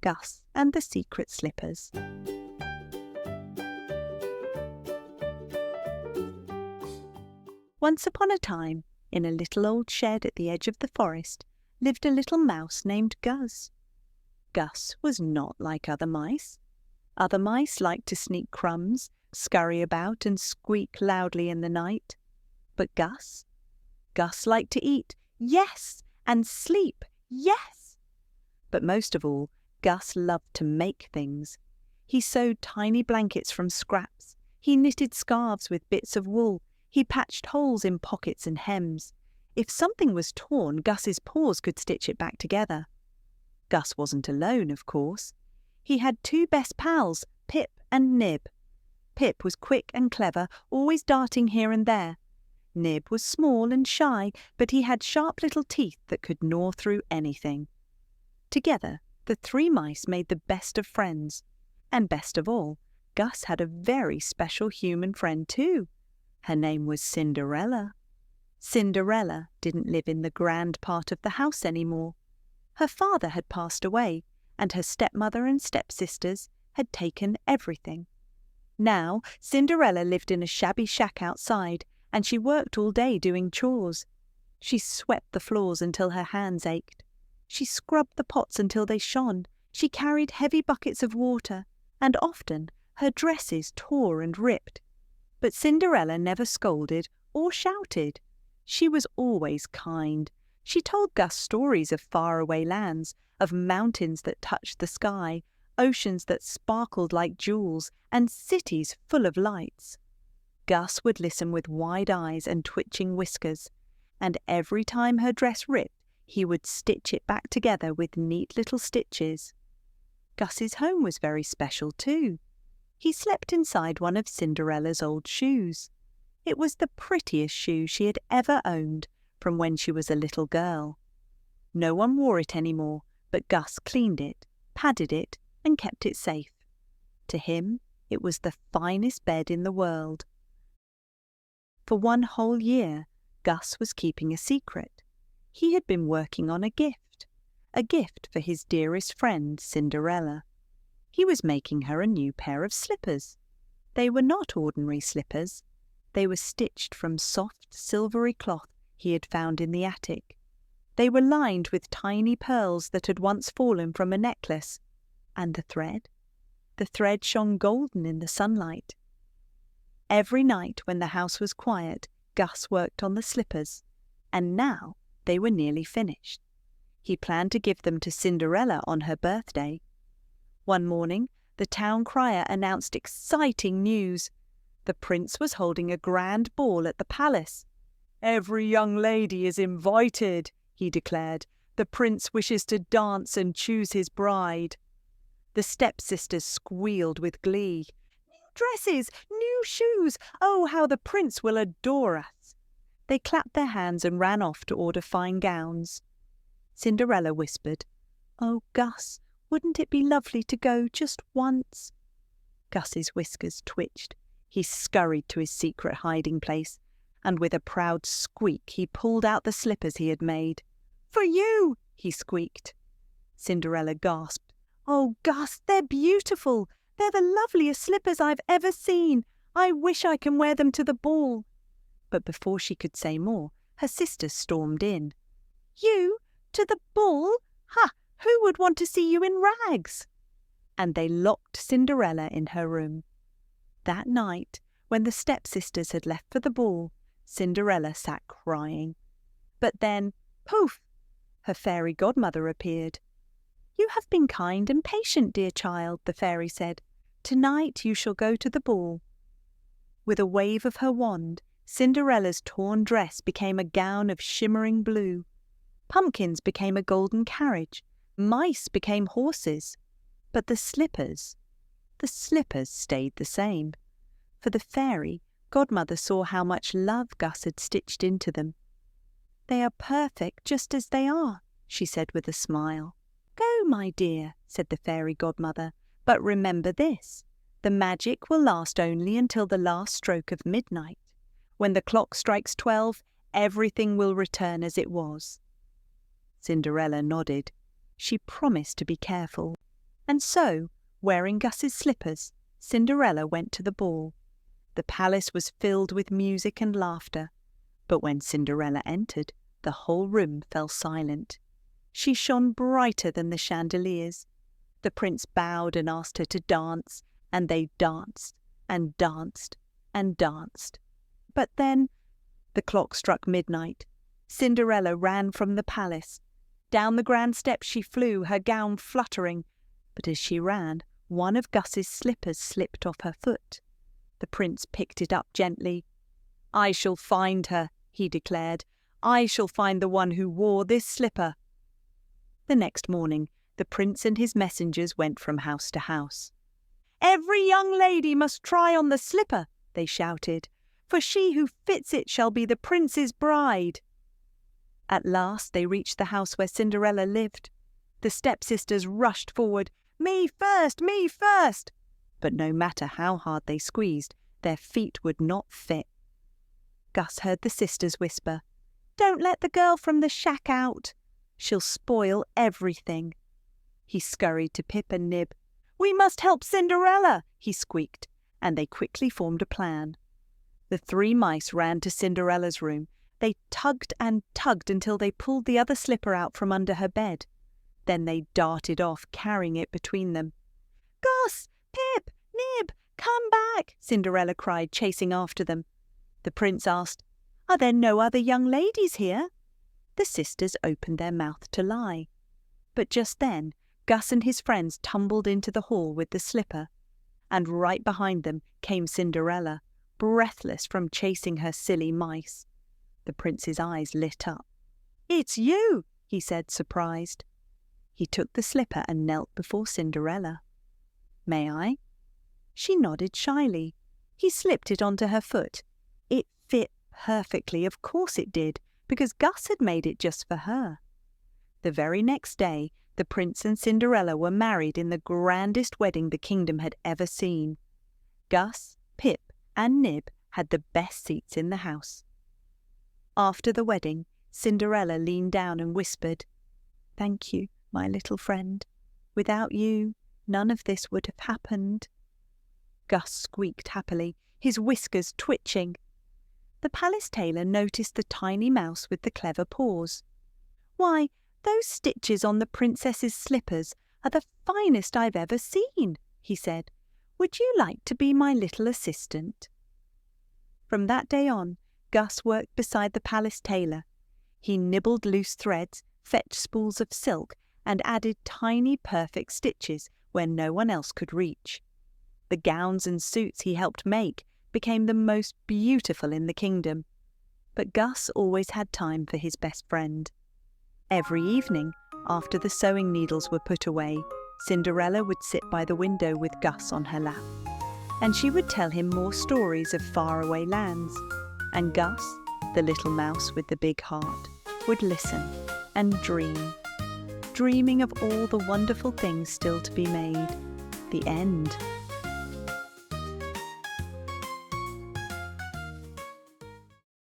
Gus and the Secret Slippers. Once upon a time, in a little old shed at the edge of the forest, lived a little mouse named Gus. Gus was not like other mice. Other mice liked to sneak crumbs, scurry about and squeak loudly in the night. But Gus liked to eat, yes, and sleep, yes. But most of all, Gus loved to make things. He sewed tiny blankets from scraps. He knitted scarves with bits of wool. He patched holes in pockets and hems. If something was torn, Gus's paws could stitch it back together. Gus wasn't alone, of course. He had two best pals, Pip and Nib. Pip was quick and clever, always darting here and there. Nib was small and shy, but he had sharp little teeth that could gnaw through anything. Together, the three mice made the best of friends. And best of all, Gus had a very special human friend too. Her name was Cinderella. Cinderella didn't live in the grand part of the house anymore. Her father had passed away, and her stepmother and stepsisters had taken everything. Now, Cinderella lived in a shabby shack outside, and she worked all day doing chores. She swept the floors until her hands ached. She scrubbed the pots until they shone. She carried heavy buckets of water, and often her dresses tore and ripped. But Cinderella never scolded or shouted. She was always kind. She told Gus stories of faraway lands, of mountains that touched the sky, oceans that sparkled like jewels, and cities full of lights. Gus would listen with wide eyes and twitching whiskers, and every time her dress ripped, he would stitch it back together with neat little stitches. Gus's home was very special too. He slept inside one of Cinderella's old shoes. It was the prettiest shoe she had ever owned from when she was a little girl. No one wore it anymore, but Gus cleaned it, padded it, and kept it safe. To him, it was the finest bed in the world. For 1 whole year, Gus was keeping a secret. He had been working on a gift for his dearest friend, Cinderella. He was making her a new pair of slippers. They were not ordinary slippers. They were stitched from soft, silvery cloth he had found in the attic. They were lined with tiny pearls that had once fallen from a necklace. And the thread shone golden in the sunlight. Every night when the house was quiet, Gus worked on the slippers, and now they were nearly finished. He planned to give them to Cinderella on her birthday. One morning, the town crier announced exciting news. The prince was holding a grand ball at the palace. "Every young lady is invited," he declared. "The prince wishes to dance and choose his bride." The stepsisters squealed with glee. "New dresses, new shoes! Oh, how the prince will adore us!" They clapped their hands and ran off to order fine gowns. Cinderella whispered, "Oh, Gus, wouldn't it be lovely to go just once?" Gus's whiskers twitched. He scurried to his secret hiding place, and with a proud squeak he pulled out the slippers he had made. "For you!" he squeaked. Cinderella gasped. "Oh, Gus, they're beautiful! They're the loveliest slippers I've ever seen! I wish I can wear them to the ball!" But before she could say more, her sisters stormed in. "You? To the ball? Ha! Who would want to see you in rags?" And they locked Cinderella in her room. That night, when the stepsisters had left for the ball, Cinderella sat crying. But then, poof! Her fairy godmother appeared. "You have been kind and patient, dear child," the fairy said. "Tonight you shall go to the ball." With a wave of her wand, Cinderella's torn dress became a gown of shimmering blue. Pumpkins became a golden carriage. Mice became horses. But the slippers stayed the same. For the fairy godmother saw how much love Gus had stitched into them. "They are perfect just as they are," she said with a smile. "Go, my dear," said the fairy godmother, "but remember this. The magic will last only until the last stroke of midnight. When the clock strikes 12, everything will return as it was." Cinderella nodded. She promised to be careful. And so, wearing Gus's slippers, Cinderella went to the ball. The palace was filled with music and laughter, but when Cinderella entered, the whole room fell silent. She shone brighter than the chandeliers. The prince bowed and asked her to dance, and they danced and danced and danced. But then the clock struck midnight. Cinderella ran from the palace. Down the grand steps she flew, her gown fluttering. But as she ran, one of Gus's slippers slipped off her foot. The prince picked it up gently. "I shall find her," he declared. "I shall find the one who wore this slipper." The next morning, the prince and his messengers went from house to house. "Every young lady must try on the slipper," they shouted, "for she who fits it shall be the prince's bride." At last they reached the house where Cinderella lived. The stepsisters rushed forward. "Me first! Me first!" But no matter how hard they squeezed, their feet would not fit. Gus heard the sisters whisper, "Don't let the girl from the shack out. She'll spoil everything." He scurried to Pip and Nib. "We must help Cinderella," he squeaked, and they quickly formed a plan. The 3 mice ran to Cinderella's room. They tugged and tugged until they pulled the other slipper out from under her bed. Then they darted off, carrying it between them. "Gus! Pip! Nib! Come back!" Cinderella cried, chasing after them. The prince asked, "Are there no other young ladies here?" The sisters opened their mouth to lie. But just then, Gus and his friends tumbled into the hall with the slipper, and right behind them came Cinderella, breathless from chasing her silly mice. The prince's eyes lit up. "It's you," he said, surprised. He took the slipper and knelt before Cinderella. "May I?" She nodded shyly. He slipped it onto her foot. It fit perfectly, of course it did, because Gus had made it just for her. The very next day, the prince and Cinderella were married in the grandest wedding the kingdom had ever seen. Gus, Pip, and Nib had the best seats in the house. After the wedding, Cinderella leaned down and whispered, "Thank you, my little friend. Without you, none of this would have happened." Gus squeaked happily, his whiskers twitching. The palace tailor noticed the tiny mouse with the clever paws. "Why, those stitches on the princess's slippers are the finest I've ever seen," he said. "Would you like to be my little assistant?" From that day on, Gus worked beside the palace tailor. He nibbled loose threads, fetched spools of silk, and added tiny perfect stitches where no one else could reach. The gowns and suits he helped make became the most beautiful in the kingdom. But Gus always had time for his best friend. Every evening, after the sewing needles were put away, Cinderella would sit by the window with Gus on her lap, and she would tell him more stories of faraway lands. And Gus, the little mouse with the big heart, would listen and dream, dreaming of all the wonderful things still to be made. The end.